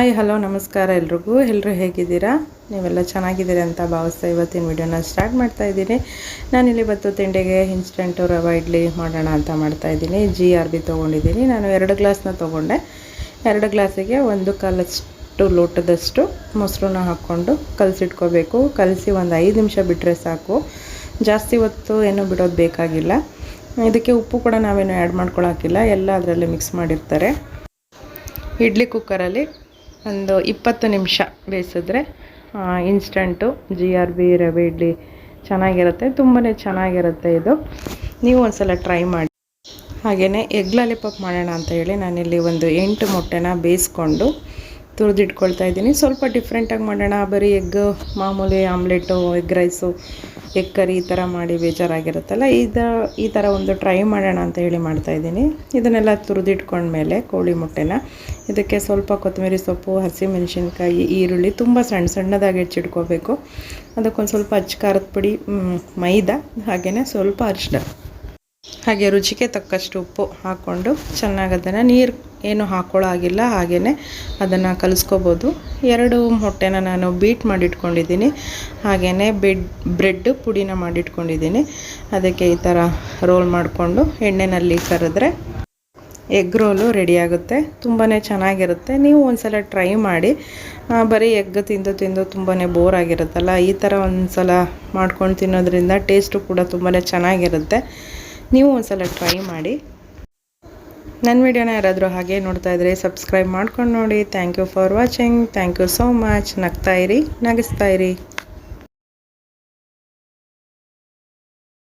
Hi hello ನಮಸ್ಕಾರ ಎಲ್ರಿಗೂ. ಎಲ್ಲರೂ ಹೇಗಿದ್ದೀರಾ? ನೀವೆಲ್ಲ ಚೆನ್ನಾಗಿದ್ದೀರಿ ಅಂತ ಭಾವಿಸ್ತಾ ಇವತ್ತಿನ ವಿಡಿಯೋನ ಸ್ಟಾರ್ಟ್ ಮಾಡ್ತಾ ಇದ್ದೀನಿ. ನಾನಿಲ್ಲಿ ಇವತ್ತು ತಿಂಡಿಗೆ ಇನ್ಸ್ಟೆಂಟು ರವೆ ಇಡ್ಲಿ ಮಾಡೋಣ ಅಂತ ಮಾಡ್ತಾಯಿದ್ದೀನಿ. GRB ತೊಗೊಂಡಿದ್ದೀನಿ. ನಾನು 2 ಗ್ಲಾಸ್ನ ತೊಗೊಂಡೆ. 2 ಗ್ಲಾಸಿಗೆ 1 ಕಾಲಷ್ಟು ಲೋಟದಷ್ಟು ಮೊಸರನ್ನ ಹಾಕ್ಕೊಂಡು ಕಲಸಿಟ್ಕೋಬೇಕು. ಕಲಸಿ ಒಂದು 5 ನಿಮಿಷ ಬಿಟ್ಟರೆ ಸಾಕು. ಜಾಸ್ತಿ ಹೊತ್ತು ಏನೂ ಬಿಡೋದು ಬೇಕಾಗಿಲ್ಲ. ಇದಕ್ಕೆ ಉಪ್ಪು ಕೂಡ ನಾವೇನು ಆ್ಯಡ್ ಮಾಡ್ಕೊಳ್ಳೋಕ್ಕಿಲ್ಲ, ಎಲ್ಲ ಅದರಲ್ಲಿ ಮಿಕ್ಸ್ ಮಾಡಿರ್ತಾರೆ. ಇಡ್ಲಿ ಕುಕ್ಕರಲ್ಲಿ ಒಂದು 20 ನಿಮಿಷ ಬೇಯಿಸಿದ್ರೆ ಇನ್ಸ್ಟಂಟು GRB ರವೆ ಇಡ್ಲಿ ಚೆನ್ನಾಗಿರುತ್ತೆ. ತುಂಬಾ ಚೆನ್ನಾಗಿರುತ್ತೆ ಇದು. ನೀವು ಒಂದ್ಸಲ ಟ್ರೈ ಮಾಡಿ. ಹಾಗೆಯೇ ಎಗ್ ಲಾಲಿಪಾಪ್ ಮಾಡೋಣ ಅಂತ ಹೇಳಿ ನಾನಿಲ್ಲಿ ಒಂದು 8 ಮೊಟ್ಟೆನ ಬೇಯಿಸ್ಕೊಂಡು ತುರಿದಿಟ್ಕೊಳ್ತಾ ಇದ್ದೀನಿ. ಸ್ವಲ್ಪ ಡಿಫ್ರೆಂಟಾಗಿ ಮಾಡೋಣ, ಬರೀ ಎಗ್ ಮಾಮೂಲಿ omelette, egg rice, egg curry ಈ ಥರ ಮಾಡಿ ಬೇಜಾರಾಗಿರುತ್ತಲ್ಲ, ಈ ಥರ ಒಂದು ಟ್ರೈ ಮಾಡೋಣ ಅಂತ ಹೇಳಿ ಮಾಡ್ತಾಯಿದ್ದೀನಿ. ಇದನ್ನೆಲ್ಲ ತುರಿದಿಟ್ಕೊಂಡ್ಮೇಲೆ ಕೋಳಿ ಮೊಟ್ಟೆನ ಇದಕ್ಕೆ ಸ್ವಲ್ಪ ಕೊತ್ತಂಬರಿ ಸೊಪ್ಪು, ಹಸಿಮೆಣಸಿನ್ಕಾಯಿ, ಈರುಳ್ಳಿ ತುಂಬ ಸಣ್ಣದಾಗಿ ಹೆಚ್ಚಿಟ್ಕೋಬೇಕು. ಅದಕ್ಕೊಂದು ಸ್ವಲ್ಪ ಅಚ್ಚ ಖಾರದ ಪುಡಿ, ಮೈದಾ, ಹಾಗೆಯೇ ಸ್ವಲ್ಪ ಅರಿಶಿನ, ಹಾಗೆ ರುಚಿಗೆ ತಕ್ಕಷ್ಟು ಉಪ್ಪು ಹಾಕ್ಕೊಂಡು ಚೆನ್ನಾಗಿ ಅದನ್ನು ನೀರು ಏನು ಹಾಕ್ಕೊಳ್ಳೋ ಆಗಿಲ್ಲ, ಹಾಗೆಯೇ ಅದನ್ನು ಕಲಿಸ್ಕೋಬೋದು. 2 ಮೊಟ್ಟೆನ ನಾನು ಬೀಟ್ ಮಾಡಿಟ್ಕೊಂಡಿದ್ದೀನಿ. ಹಾಗೆಯೇ ಬ್ರೆಡ್ ಪುಡಿನ ಮಾಡಿಟ್ಕೊಂಡಿದ್ದೀನಿ. ಅದಕ್ಕೆ ಈ ಥರ ರೋಲ್ ಮಾಡಿಕೊಂಡು ಎಣ್ಣೆಯಲ್ಲಿ ಕರೆದ್ರೆ ಎಗ್ ರೋಲು ರೆಡಿಯಾಗುತ್ತೆ. ತುಂಬಾ ಚೆನ್ನಾಗಿರುತ್ತೆ. ನೀವು ಒಂದ್ಸಲ ಟ್ರೈ ಮಾಡಿ. ಬರೀ ಎಗ್ ತಿಂದು ತುಂಬಾ ಬೋರ್ ಆಗಿರುತ್ತಲ್ಲ, ಈ ಥರ ಒಂದು ಸಲ ಮಾಡ್ಕೊಂಡು ತಿನ್ನೋದ್ರಿಂದ ಟೇಸ್ಟು ಕೂಡ ತುಂಬಾ ಚೆನ್ನಾಗಿರುತ್ತೆ. ನೀವು ಒಂದ್ಸಲ ಟ್ರೈ ಮಾಡಿ. ನನ್ನ ವಿಡಿಯೋನ ಯಾರಾದರೂ ಹಾಗೆ ನೋಡ್ತಾ ಇದ್ದರೆ ಸಬ್ಸ್ಕ್ರೈಬ್ ಮಾಡ್ಕೊಂಡು ನೋಡಿ. Thank you for watching. Thank you so much. ನಗ್ತಾ ಇರಿ, ನಗಿಸ್ತಾ ಇರಿ.